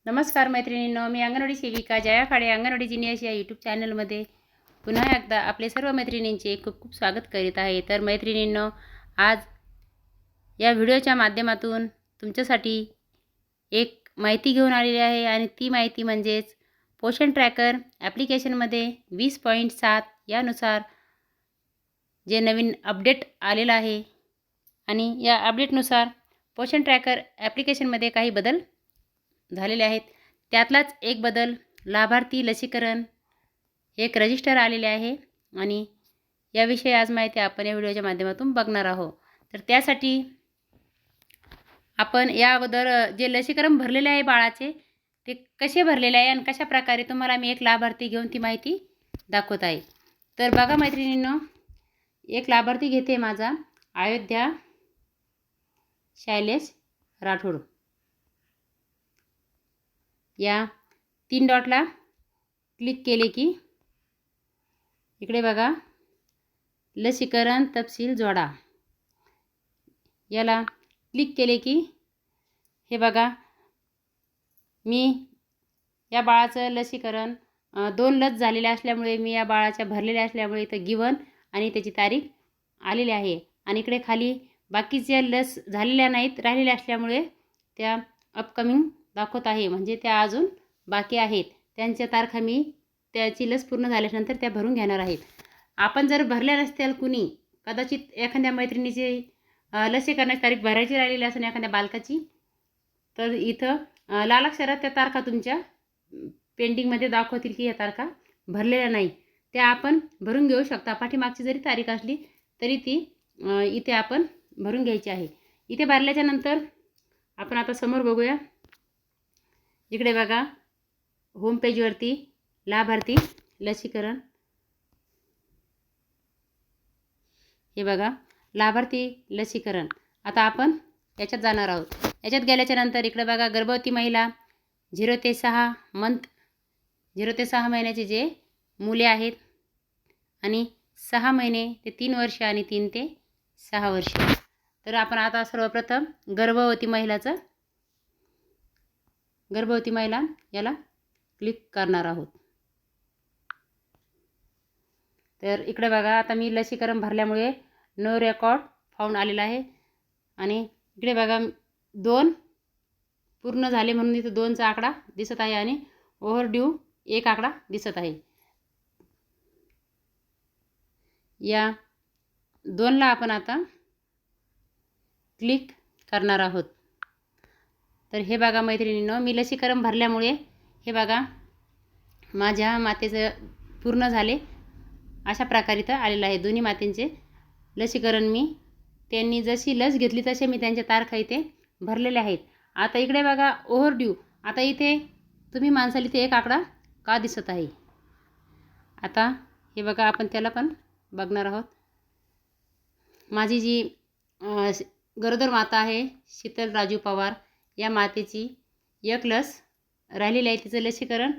नमस्कार मैत्रिणींनो, मी अंगणवाडी सेविका जया खाडे अंगणवाडी जिनियस या यूट्यूब चॅनलमध्ये पुन्हा एकदा आपले सर्व मैत्रिणींचे खूप खूप स्वागत करीत आहे। तर मैत्रिणींनो, आज या व्हिडिओच्या माध्यमातून तुमच्यासाठी एक माहिती घेऊन आलेली आहे आणि ती माहिती म्हणजेच पोषण ट्रॅकर ॲप्लिकेशनमध्ये 20.7 यानुसार जे नवीन अपडेट आलेलं आहे आणि या अपडेटनुसार पोषण ट्रॅकर ॲप्लिकेशनमध्ये काही बदल झालेले आहेत। त्यातलाच एक बदल लाभार्थी लसीकरण एक रजिस्टर आलेले आहे आणि याविषयी आज माहिती आपण या व्हिडिओच्या माध्यमातून बघणार आहोत। तर त्यासाठी आपण या अगोदर जे लसीकरण भरलेले आहे बाळाचे ते कसे भरलेले आहे आणि कशा प्रकारे तुम्हाला मी एक लाभार्थी घेऊन ती माहिती दाखवत आहे। तर बघा मैत्रिणींनो, एक लाभार्थी घेते माझा अयोध्या शैलेश राठोड। या 3 डॉटला क्लिक केले की इकडे बघा लसीकरण तपशील जोडा, याला क्लिक केले की हे बघा मी या बाळाचं लसीकरण 2 लस झालेले असल्यामुळे मी या बाळाच्या भरलेले असल्यामुळे इथं गिवन आणि त्याची तारीख आलेली आहे आणि इकडे खाली बाकीच्या लस झालेल्या नाहीत राहिलेल्या असल्यामुळे त्या अपकमिंग दाखवत आहे, म्हणजे त्या अजून बाकी आहेत। त्यांच्या तारखा मी त्याची लस पूर्ण झाल्यानंतर त्या भरून घेणार आहेत। आपण जर भरल्या नसतील कुणी कदाचित एखाद्या मैत्रिणीची लसीकरणाची तारीख भरायची राहिलेली असेल एखाद्या बालकाची, तर इथं लाल अक्षरात त्या तारखा तुमच्या पेंडिंगमध्ये दाखवतील की या तारखा भरलेल्या नाही, त्या आपण भरून घेऊ शकता। पाठीमागची जरी तारीख असली तरी ती इथे आपण भरून घ्यायची आहे। इथे भरल्याच्या नंतर आपण आता समोर बघूया, इकडे बघा होम पेजवरती लाभार्थी लसीकरण, हे बघा लाभार्थी लसीकरण। आता आपण याच्यात जाणार आहोत। याच्यात गेल्याच्या नंतर इकडे बघा गर्भवती महिला 0 ते 6 मंथ 0 ते 6 महिन्याचे जे मुले आहेत आणि 6 महिने ते 3 वर्ष आणि 3 ते 6 वर्ष। तर आपण आता सर्वप्रथम गर्भवती महिला याला क्लिक करणार आहोत। तर इकडे बघा आता मी लसीकरण भरल्यामुळे नो रेकॉर्ड फाउंड आलेला आहे आणि इकडे बघा 2 पूर्ण झाले म्हणून इथं 2चा आकडा दिसत आहे आणि ओव्हरड्यू 1 आकडा दिसत आहे। या 2ला आपण आता क्लिक करणार आहोत। तर हे बघा मैत्रिणींनो, मी लसीकरण भरल्यामुळे हे बघा माझ्या मातेचं पूर्ण झाले अशा प्रकारे इथं आलेलं आहे। दोन्ही मातेंचे लसीकरण मी त्यांनी जशी लस घेतली तसे मी त्यांच्या तारखा इथे भरलेल्या आहेत। आता इकडे बघा ओव्हरड्यू, आता इथे तुम्ही माणसाला इथे 1 आकडा का दिसत आहे, आता हे बघा आपण त्याला पण बघणार आहोत। माझी जी गरोदर माता आहे शीतल राजू पवार, या मातेची 1 लस राहिलेली आहे, तिचं लसीकरण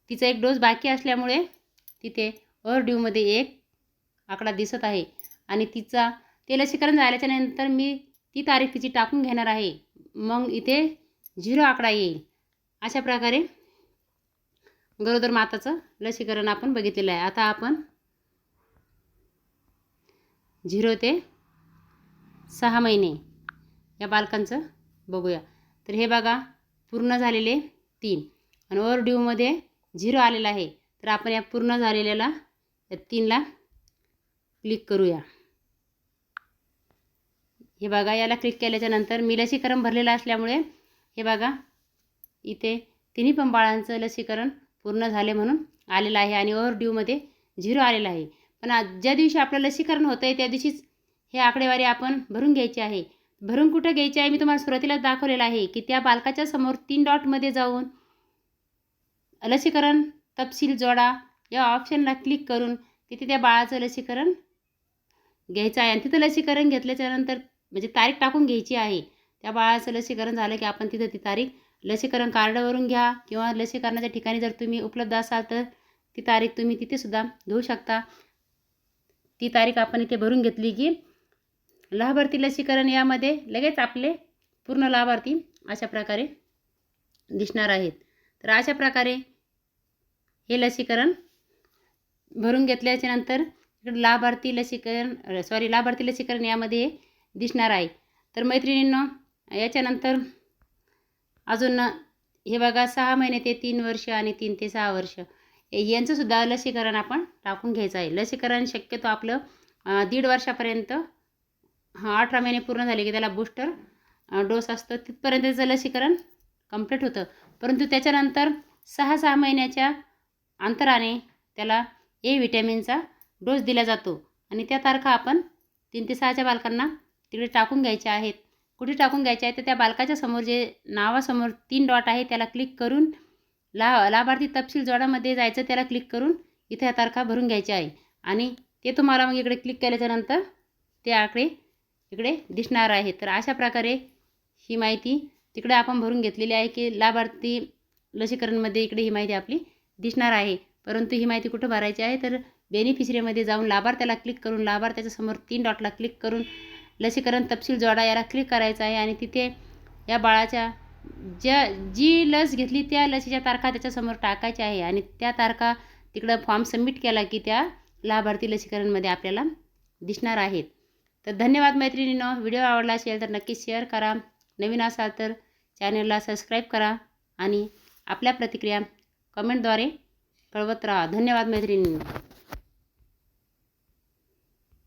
तिचा 1 डोस बाकी असल्यामुळे तिथे ओव्हरड्यूमध्ये 1 आकडा दिसत आहे आणि तिचा ते लसीकरण झाल्याच्या नंतर मी ती तारीख तिची टाकून घेणार आहे, मग इथे 0 आकडा येईल। अशा प्रकारे गरोदर माताचं लसीकरण आपण बघितलेलं आहे। आता आपण 0 ते 6 महिने या बालकांचं बघूया। तर हे बघा पूर्ण झालेले 3 आणि ओव्हरड्यूमध्ये 0 आलेला आहे। तर आपण या पूर्ण झालेल्याला या 3ला क्लिक करूया। हे बघा याला क्लिक केल्याच्या नंतर मी लसीकरण भरलेलं असल्यामुळे हे बघा इथे तिन्ही पण बाळांचं लसीकरण पूर्ण झाले म्हणून आलेलं आहे आणि ओव्हरड्यूमध्ये 0 आलेलं आहे। पण ज्या दिवशी आपलं लसीकरण होतं आहे त्या दिवशीच हे आकडेवारी आपण भरून घ्यायची आहे। भरून कुठं घ्यायची आहे मी तुम्हाला सुरुवातीलाच दाखवलेलं आहे की त्या बालकाच्या समोर 3 डॉटमध्ये जाऊन लसीकरण तपशील जोडा या ऑप्शनला क्लिक करून तिथे त्या बाळाचं लसीकरण घ्यायचं आहे आणि तिथं लसीकरण घेतल्याच्यानंतर म्हणजे तारीख टाकून घ्यायची आहे। त्या बाळाचं लसीकरण झालं की आपण तिथं ती तारीख लसीकरण कार्डावरून घ्या किंवा लसीकरणाच्या ठिकाणी जर तुम्ही उपलब्ध असाल तर ती तारीख तुम्ही तिथेसुद्धा घेऊ शकता। ती तारीख आपण इथे भरून घेतली की लाभार्थी लसीकरण यामध्ये लगेच आपले पूर्ण लाभार्थी अशा प्रकारे दिसणार आहेत. तर अशा प्रकारे हे लसीकरण भरून घेतल्याच्या नंतर इकडे लाभार्थी लसीकरण यामध्ये दिसणार आहे. तर मैत्रिणींनो, याच्यानंतर अजून हे बघा 6 महिने ते 3 वर्ष आणि 3 ते 6 वर्ष यांचंसुद्धा लसीकरण आपण टाकून घ्यायचं आहे. लसीकरण शक्यतो आपलं 1.5 वर्षापर्यंत 18 महिने पूर्ण झाले की त्याला बूस्टर डोस असतो, तिथपर्यंतचं लसीकरण कंप्लीट होतं. परंतु त्याच्यानंतर 6 महिन्याच्या अंतराने त्याला ए व्हिटॅमिनचा डोस दिला जातो आणि त्या तारखा आपण 3 ते 6च्या बालकांना तिकडे टाकून घ्यायच्या आहेत. कुठे टाकून घ्यायचे आहे तर त्या बालकाच्या समोर जे नावासमोर 3 डॉट आहे त्याला क्लिक करून लाभार्थी तपशील जोडामध्ये जायचं, त्याला क्लिक करून इथे ह्या तारखा भरून घ्यायच्या आहे आणि ते तुम्हाला मग इकडे क्लिक केल्याच्यानंतर ते आकडे इकडे दिसणार आहे. तर अशा प्रकारे ही माहिती तिकडे आपण भरून घेतलेली आहे की लाभार्थी लसीकरणमध्ये इकडे ही माहिती आपली दिसणार आहे. परंतु ही माहिती कुठं भरायची आहे तर बेनिफिशरीमध्ये जाऊन लाभार्थ्याला क्लिक करून लाभार्थ्याच्या समोर 3 डॉटला क्लिक करून लसीकरण तपशील जोडा याला क्लिक करायचं आहे आणि तिथे या बाळाच्या जी लस घेतली त्या लसीच्या तारखा त्याच्यासमोर टाकायच्या आहे आणि त्या तारखा तिकडं फॉर्म सबमिट केला की त्या लाभार्थी लसीकरणमध्ये आपल्याला दिसणार आहेत. तर धन्यवाद मैत्रिणींनो. व्हिडिओ आवडला असेल तर नक्कीच शेअर करा. नवीन असाल तर चॅनलला सबस्क्राईब करा आणि आपल्या प्रतिक्रिया कमेंटद्वारे कळवत राहा. धन्यवाद मैत्रिणींनो.